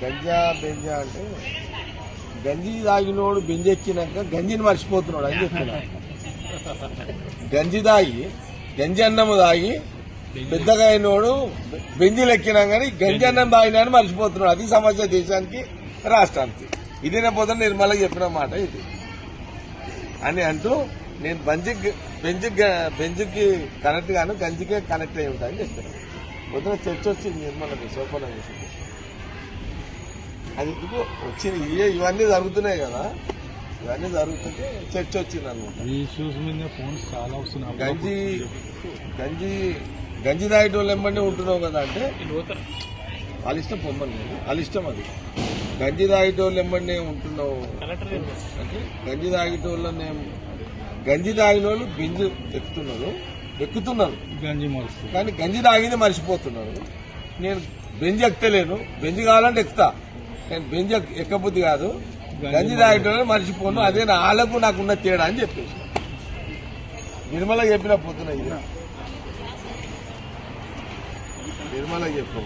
గంజా బెంజా అంటే గంజి తాగినోడు బెంజెక్కినాక గంజిని మర్చిపోతున్నాడు అని చెప్తున్నా. గంజి తాగి గంజి అన్నము తాగి పెద్దగా అయినోడు బెంజీలు ఎక్కినా కానీ గంజి అన్నం తాగినా అని మర్చిపోతున్నాడు. అది సమస్య దేశానికి రాష్ట్రానికి. ఇది నేను పొద్దున నిర్మలకి చెప్పిన మాట ఇది అని అంటూ నేను బెంజ్కి కనెక్ట్ గాను గంజికే కనెక్ట్ అయి ఉంటాయని చెప్తున్నాను. పొద్దున చర్చ వచ్చింది నిర్మలకి సోపన చేసింది. అది ఎందుకు వచ్చింది ఇవన్నీ జరుగుతున్నాయి కదా, ఇవన్నీ జరుగుతుంటే చర్చ వచ్చింది అనమాట. గంజి తాగేటోళ్ళు వెంబడి ఉంటున్నావు కదా అంటే వాళ్ళ ఇష్టం పొమ్మని వాళ్ళ ఇష్టం. అది గంజి తాగేటోళ్ళు వెంబడి ఉంటున్నావు అంటే గంజి తాగిన వాళ్ళు బెంజి ఎక్కుతున్నారు కానీ గంజి తాగింది మర్చిపోతున్నారు. నేను బెంజి ఎక్కలేను, బెంజి కావాలంటే ఎక్కుతా కానీ బెంజి ఎక్కబుద్ధి కాదు. గంజి తాగేటోళ్ళు మర్చిపోను, అదే నా ఆలకు నాకున్న తేడా అని చెప్పేసి నిర్మల చెప్పిన పొద్దున ఇది నిర్మల చెప్పు.